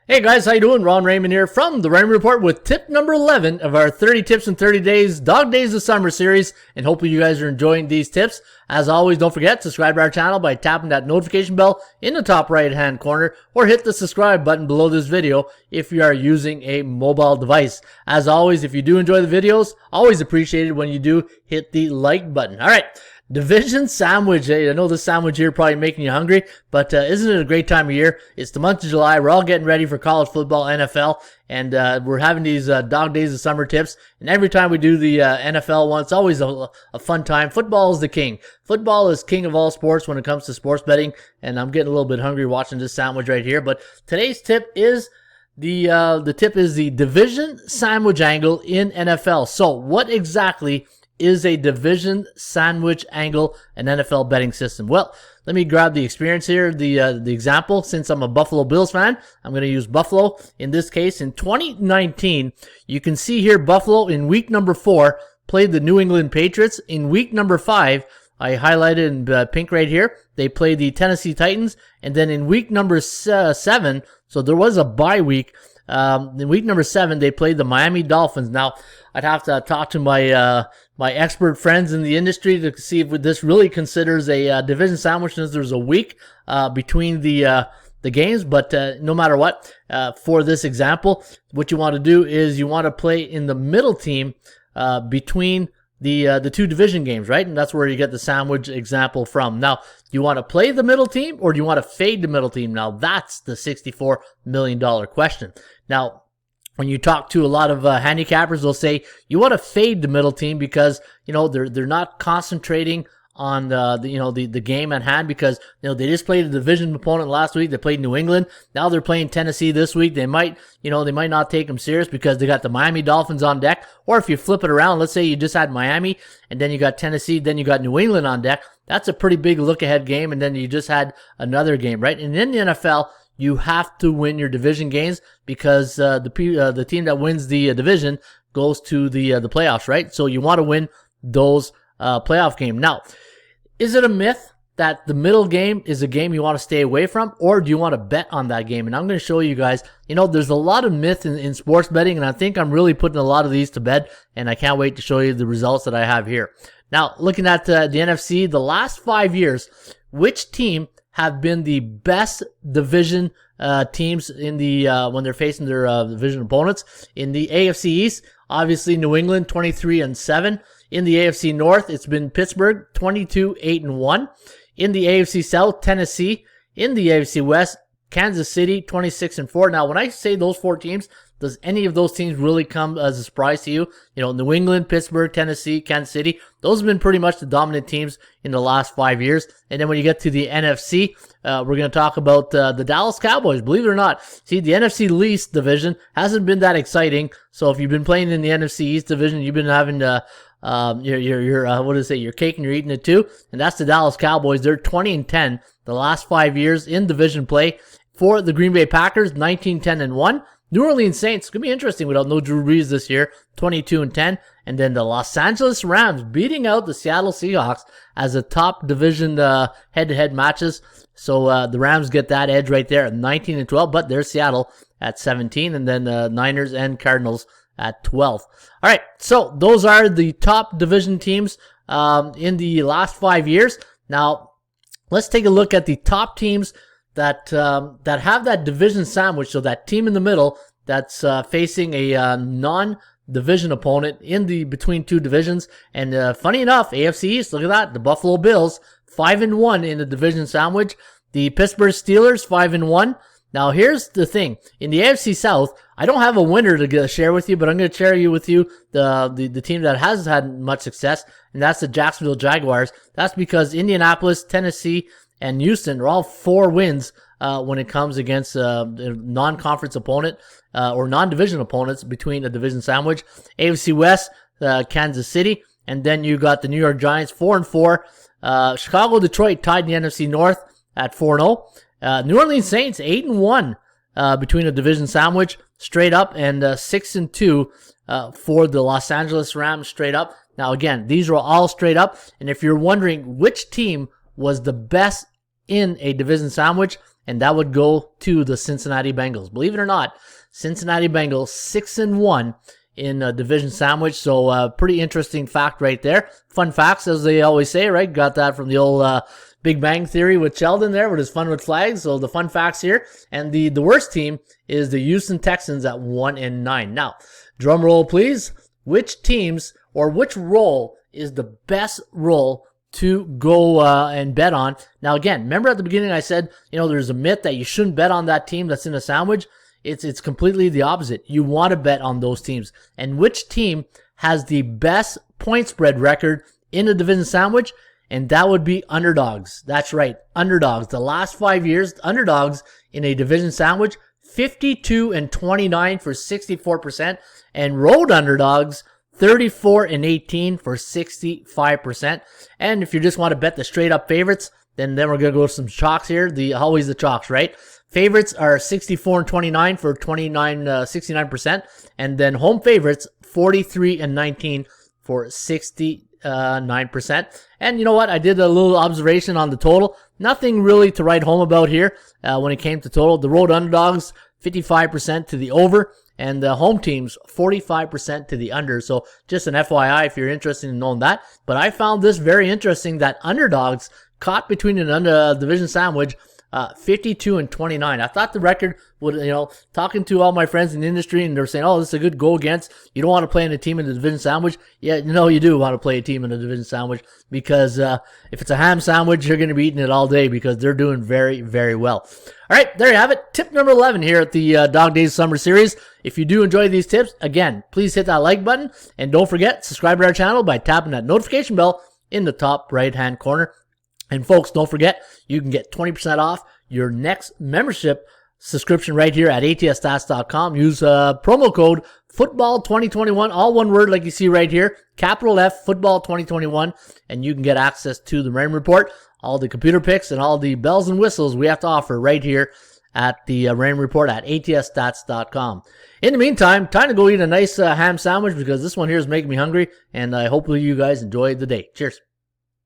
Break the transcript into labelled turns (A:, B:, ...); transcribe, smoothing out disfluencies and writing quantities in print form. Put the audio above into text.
A: Hey guys, how you doing? Ron Raymond here from the Raymond Report with tip number 11 of our 30 tips in 30 days, Dog Days of Summer series, and hopefully you guys are enjoying these tips. As always, don't forget to subscribe to our channel by tapping that notification bell in the top right hand corner, or hit the subscribe button below this video if you are using a mobile device. As always, if you do enjoy the videos, always appreciated when you do hit the like button. Alright. Division sandwich. I know this sandwich here probably making you hungry, but isn't it a great time of year? It's the month of July. We're all getting ready for college football, NFL, and we're having these Dog Days of Summer tips. And every time we do the NFL one, it's always a fun time. Football is the king. Football is king of all sports when it comes to sports betting, and I'm getting a little bit hungry watching this sandwich right here. But today's tip is the tip is the division sandwich angle in NFL. So what exactly is a division sandwich angle an NFL betting system? Well, let me grab the experience here, the example. Since I'm a Buffalo Bills fan, I'm going to use Buffalo. In this case, in 2019, you can see here Buffalo in week number 4 played the New England Patriots. In week number 5, I highlighted in pink right here, they played the Tennessee Titans. And then in week number 7, so there was a bye week, in week number 7, they played the Miami Dolphins. Now, I'd have to talk to my my expert friends in the industry to see if this really considers a division sandwich, since there's a week between the games. But no matter what, for this example, what you want to do is you want to play in the middle team between the two division games, right? And that's where you get the sandwich example from. Now, do you want to play the middle team or do you want to fade the middle team? Now, that's the $64 million question. Now, when you talk to a lot of handicappers, they'll say you want to fade the middle team because, you know, they're not concentrating on the game at hand, because, you know, they just played a division opponent last week. They played New England. Now they're playing Tennessee this week. They might not take them serious because they got the Miami Dolphins on deck. Or if you flip it around, let's say you just had Miami and then you got Tennessee, then you got New England on deck. That's a pretty big look ahead game, and then you just had another game, right? And in the NFL, you have to win your division games because the team that wins the division goes to the playoffs, right? So you want to win those playoff games. Now, is it a myth that the middle game is a game you want to stay away from, or do you want to bet on that game? And I'm going to show you guys, you know, there's a lot of myth in sports betting, and I think I'm really putting a lot of these to bed, and I can't wait to show you the results that I have here. Now, looking at the NFC, the last 5 years, which team have been the best division teams in the when they're facing their division opponents? In the AFC East, obviously New England 23-7. In the AFC North, it's been Pittsburgh 22-8-1. In the AFC South, Tennessee. In the AFC West, Kansas City 26-4. Now, when I say those 4 teams, does any of those teams really come as a surprise to you? You know, New England, Pittsburgh, Tennessee, Kansas City, those have been pretty much the dominant teams in the last 5 years. And then when you get to the NFC, we're going to talk about the Dallas Cowboys. Believe it or not, see, the NFC East division hasn't been that exciting. So if you've been playing in the NFC East division, you've been having your cake and you're eating it too. And that's the Dallas Cowboys. They're 20-10 the last 5 years in division play. For the Green Bay Packers, 19-10-1. New Orleans Saints, going to be interesting without no Drew Brees this year, 22-10. And then the Los Angeles Rams beating out the Seattle Seahawks as a top division head-to-head matches. So the Rams get that edge right there at 19-12, but there's Seattle at 17, and then Niners and Cardinals at 12. All right, so those are the top division teams in the last 5 years. Now, let's take a look at the top teams that have that division sandwich, so that team in the middle that's facing a non-division opponent in the between two divisions. And funny enough, AFC East, look at that, the Buffalo Bills 5-1 in the division sandwich. The Pittsburgh Steelers 5-1. Now here's the thing, in the AFC South, I don't have a winner to share with you, but I'm going to share with you the team that has had much success, and that's the Jacksonville Jaguars. That's because Indianapolis, Tennessee, and Houston are all 4 wins when it comes against a non-conference opponent or non-division opponents between a division sandwich. AFC West, Kansas City, and then you got the New York Giants 4-4. Chicago, Detroit tied in the NFC North at 4-0. New Orleans Saints 8-1 between a division sandwich straight up, and 6-2 for the Los Angeles Rams straight up. Now again, these are all straight up, and if you're wondering which team was the best in a division sandwich, and that would go to the Cincinnati Bengals. Believe it or not, Cincinnati Bengals 6-1 in a division sandwich. So pretty interesting fact right there. Fun facts, as they always say, right? Got that from the old Big Bang Theory with Sheldon there with his fun with flags. So the fun facts here. And the worst team is the Houston Texans at 1-9. Now, drum roll please. Which teams or which role is the best role to go and bet on? Now again, remember at the beginning I said, there's a myth that you shouldn't bet on that team that's in a sandwich. It's completely the opposite. You want to bet on those teams. And which team has the best point spread record in a division sandwich? And that would be underdogs. That's right, underdogs. The last 5 years, underdogs in a division sandwich, 52-29 for 64%. And road underdogs, 34-18 for 65%. And if you just want to bet the straight up favorites, then we're going to go with some chalks here. Always the chalks, right? Favorites are 64-29 for 69%. And then home favorites, 43-19 for 69%. And you know what? I did a little observation on the total. Nothing really to write home about here when it came to total. The road underdogs, 55% to the over. And the home teams, 45% to the under. So just an FYI if you're interested in knowing that. But I found this very interesting that underdogs caught between an division sandwich, 52-29. I thought the record would, talking to all my friends in the industry, and they're saying, oh, this is a good go against. You don't want to play in a team in the division sandwich. Yeah, you do want to play a team in a division sandwich because if it's a ham sandwich, you're going to be eating it all day because they're doing very, very well. All right, there you have it. Tip number 11 here at the Dog Days Summer Series. If you do enjoy these tips, again, please hit that like button. And don't forget, subscribe to our channel by tapping that notification bell in the top right-hand corner. And folks, don't forget, you can get 20% off your next membership subscription right here at atsstats.com. Use promo code football2021, all one word like you see right here, capital F, football 2021, and you can get access to the Raymond Report, all the computer picks, and all the bells and whistles we have to offer right here at the Raymond Report at atsstats.com. In the meantime, time to go eat a nice ham sandwich because this one here is making me hungry, and I hope you guys enjoy the day. Cheers.